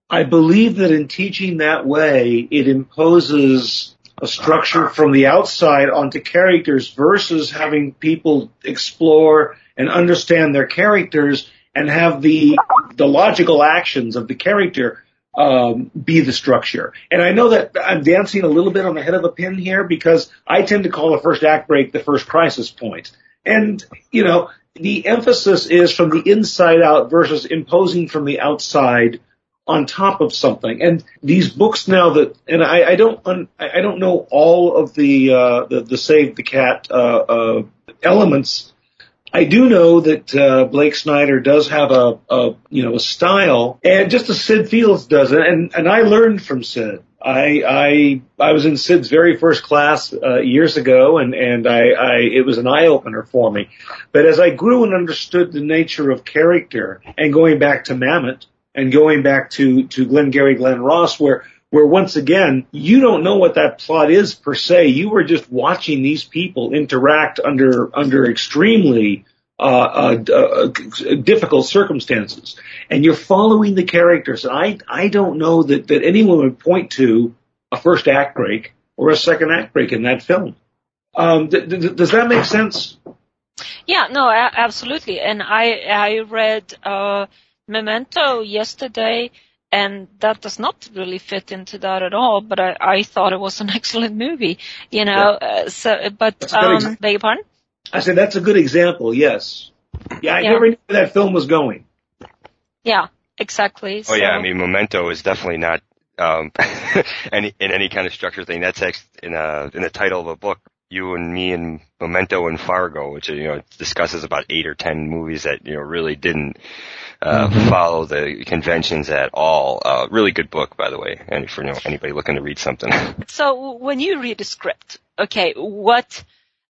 I believe that in teaching that way, it imposes a structure from the outside onto characters versus having people explore and understand their characters and have the logical actions of the character be the structure. And I know that I'm dancing a little bit on the head of a pin here because I tend to call the first act break the first crisis point. And, you know, the emphasis is from the inside out versus imposing from the outside on top of something. And these books now that, and I don't know all of the Save the Cat elements. I do know that Blake Snyder does have a style, and just as Sid Fields does it, and I learned from Sid. I was in Sid's very first class years ago, and it was an eye opener for me. But as I grew and understood the nature of character, and going back to Mamet, and going back to Glengarry Glen Ross, where once again, you don't know what that plot is per se. You were just watching these people interact under extremely difficult circumstances. And you're following the characters. And I don't know that anyone would point to a first act break or a second act break in that film. Does that make sense? Yeah, no, absolutely. And I read Memento yesterday, and that does not really fit into that at all, but I thought it was an excellent movie, you know. Yeah. Beg your pardon? I said that's a good example, yes. Yeah, I never knew where that film was going. Yeah, exactly. Oh, yeah, I mean, Memento is definitely not in any kind of structure thing. That's in the title of a book, You and Me and Memento and Fargo, which, you know, discusses about 8 or 10 movies that, you know, really didn't follow the conventions at all. Really good book, by the way, and for anybody looking to read something. So when you read a script, okay, what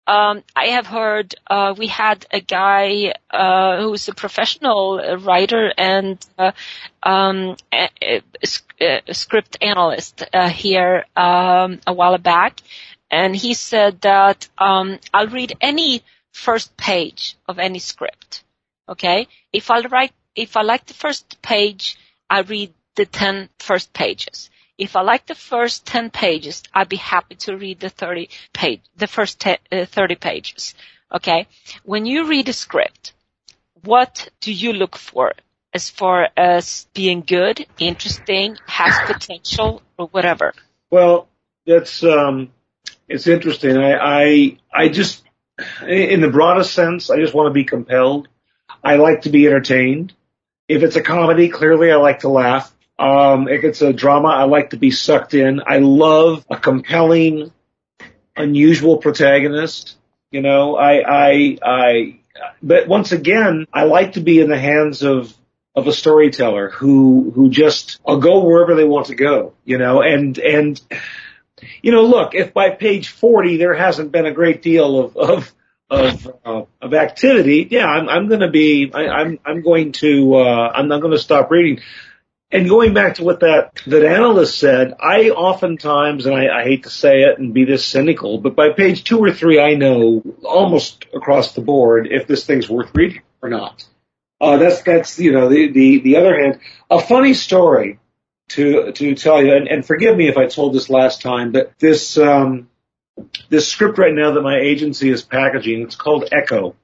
I have heard, we had a guy who's a professional writer and a script analyst here a while back, and he said that I'll read any first page of any script. Okay, if I like the first page, I read the 10 first pages. If I like the first 10 pages, I'd be happy to read the first 30 pages. Okay? When you read a script, what do you look for as far as being good, interesting, has potential, or whatever? Well, that's it's interesting. I just, in the broadest sense, I just want to be compelled. I like to be entertained. If it's a comedy, clearly I like to laugh. If it's a drama, I like to be sucked in. I love a compelling, unusual protagonist. You know, but once again, I like to be in the hands of a storyteller who just, I'll go wherever they want to go, you know, and, you know, look, if by page 40 there hasn't been a great deal of activity, yeah, I'm going to stop reading. And going back to what that analyst said, I oftentimes, and I hate to say it and be this cynical, but by page 2 or 3, I know almost across the board if this thing's worth reading or not. That's you know, the other hand. A funny story to tell you, and forgive me if I told this last time, but this script right now that my agency is packaging, it's called Echo.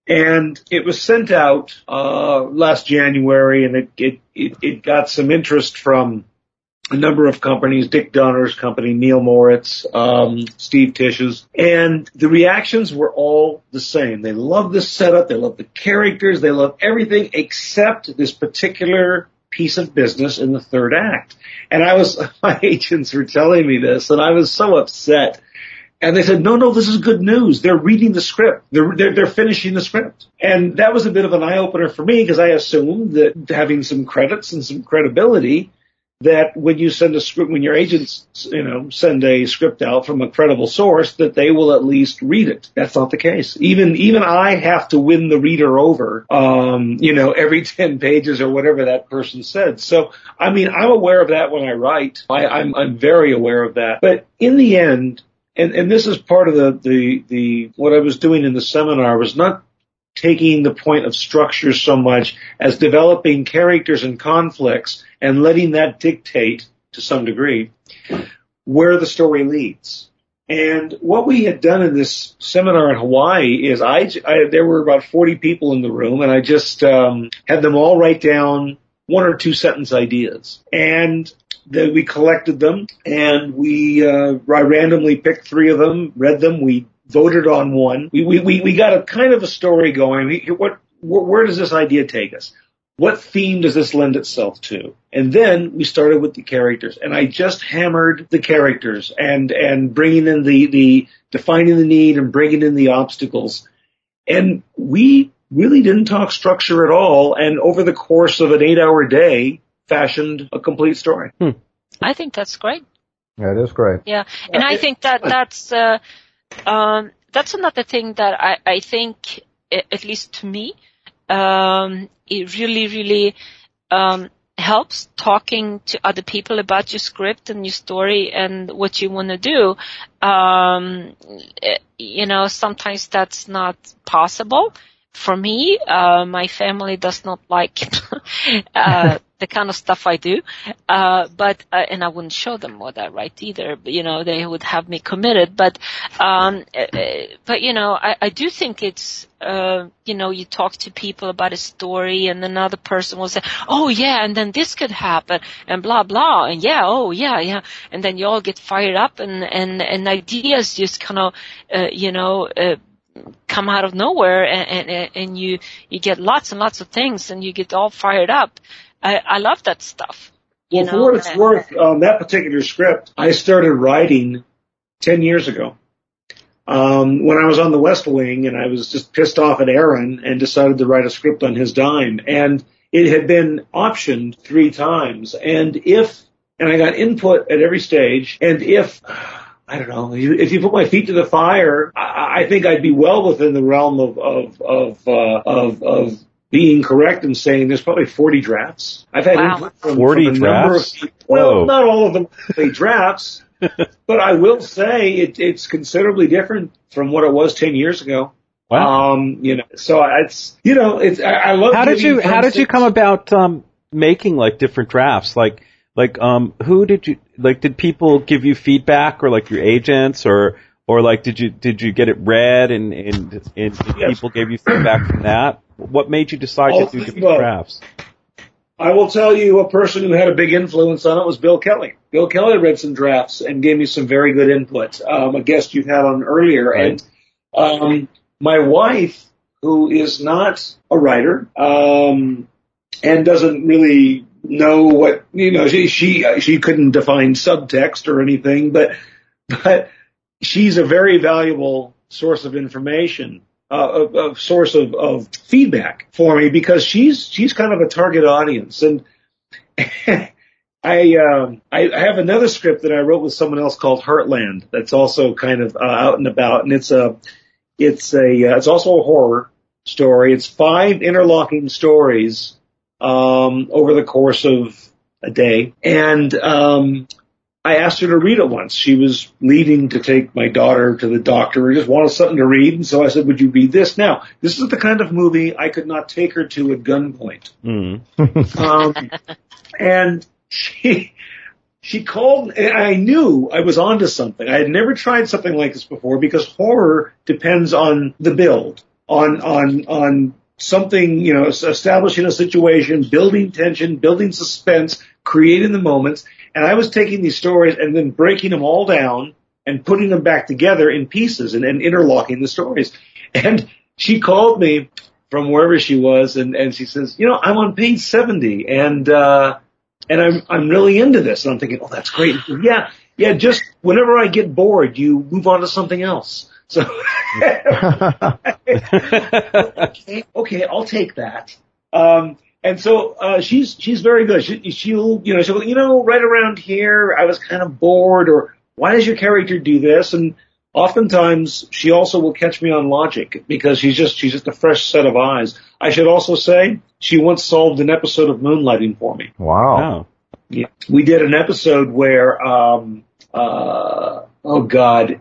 And it was sent out last January, and it got some interest from a number of companies, Dick Donner's company, Neil Moritz, Steve Tish's, and the reactions were all the same. They love the setup, they love the characters, they love everything except this particular piece of business in the third act. And my agents were telling me this, and I was so upset. And they said, no, this is good news. They're reading the script. They're finishing the script. And that was a bit of an eye-opener for me because I assumed that having some credits and some credibility, that when you send a script, when your agents, you know, send a script out from a credible source, that they will at least read it. That's not the case. Even I have to win the reader over, you know, every 10 pages or whatever that person said. So, I mean, I'm aware of that when I write. I'm very aware of that. But in the end, and this is part of the what I was doing in the seminar, was not taking the point of structure so much as developing characters and conflicts and letting that dictate, to some degree, where the story leads. And what we had done in this seminar in Hawaii is there were about 40 people in the room, and I just had them all write down 1 or 2 sentence ideas. And then we collected them, and I randomly picked 3 of them, read them, we voted on one. We got a kind of a story going. Where does this idea take us? What theme does this lend itself to? And then we started with the characters, and I just hammered the characters and bringing in the defining the need and bringing in the obstacles. And we really didn't talk structure at all, and over the course of an 8-hour day, fashioned a complete story. I think that's great. Yeah, it is great. Yeah, and I think that's another thing that I think, at least to me, it really, really helps talking to other people about your script and your story and what you want to do. Sometimes that's not possible. For me, my family does not like the kind of stuff I do, but I wouldn't show them what I write either. But, they would have me committed. But I do think it's you talk to people about a story, and another person will say, "Oh yeah," and then this could happen, and blah blah, and yeah, oh yeah, and then you all get fired up, and ideas just kind of come out of nowhere, and you get lots and lots of things, and you get all fired up. I love that stuff. Well, for what it's worth, on that particular script, I started writing 10 years ago. When I was on the West Wing, and I was just pissed off at Aaron and decided to write a script on his dime. And it had been optioned 3 times. And I got input at every stage, and I don't know, if you put my feet to the fire, I think I'd be well within the realm of being correct in saying there's probably 40 drafts. I've had input from 40 a drafts? number of people. Well, not all of them are drafts, but I will say it's considerably different from what it was 10 years ago. Wow. So I love. How did you come about making like different drafts? Who did you did people give you feedback, or like your agents, or like did you get it read and yes, people gave you feedback from that? What made you decide to do different drafts? I will tell you, a person who had a big influence on it was Bill Kelly. Bill Kelly read some drafts and gave me some very good input. A guest you've had on earlier, right. And my wife, who is not a writer and doesn't really know what she couldn't define subtext or anything, but she's a very valuable source of information, a source of feedback for me, because she's kind of a target audience. And I have another script that I wrote with someone else called Heartland that's also kind of out and about, and it's also a horror story. It's 5 interlocking stories over the course of a day. And I asked her to read it once. She was leaving to take my daughter to the doctor and just wanted something to read. And so I said, would you read this? Now, this is the kind of movie I could not take her to at gunpoint. And she called, and I knew I was onto something. I had never tried something like this before, because horror depends on the build, on something, establishing a situation, building tension, building suspense, creating the moments. And I was taking these stories and then breaking them all down and putting them back together in pieces and interlocking the stories. And she called me from wherever she was, and she says, I'm on page 70, and I'm really into this. And I'm thinking, oh, that's great. Yeah, just whenever I get bored, you move on to something else. So, okay, I'll take that. And so, she's very good. She'll go, right around here, I was kind of bored, or why does your character do this? And oftentimes she also will catch me on logic, because she's just a fresh set of eyes. I should also say she once solved an episode of Moonlighting for me. Wow. Yeah. We did an episode where, oh God,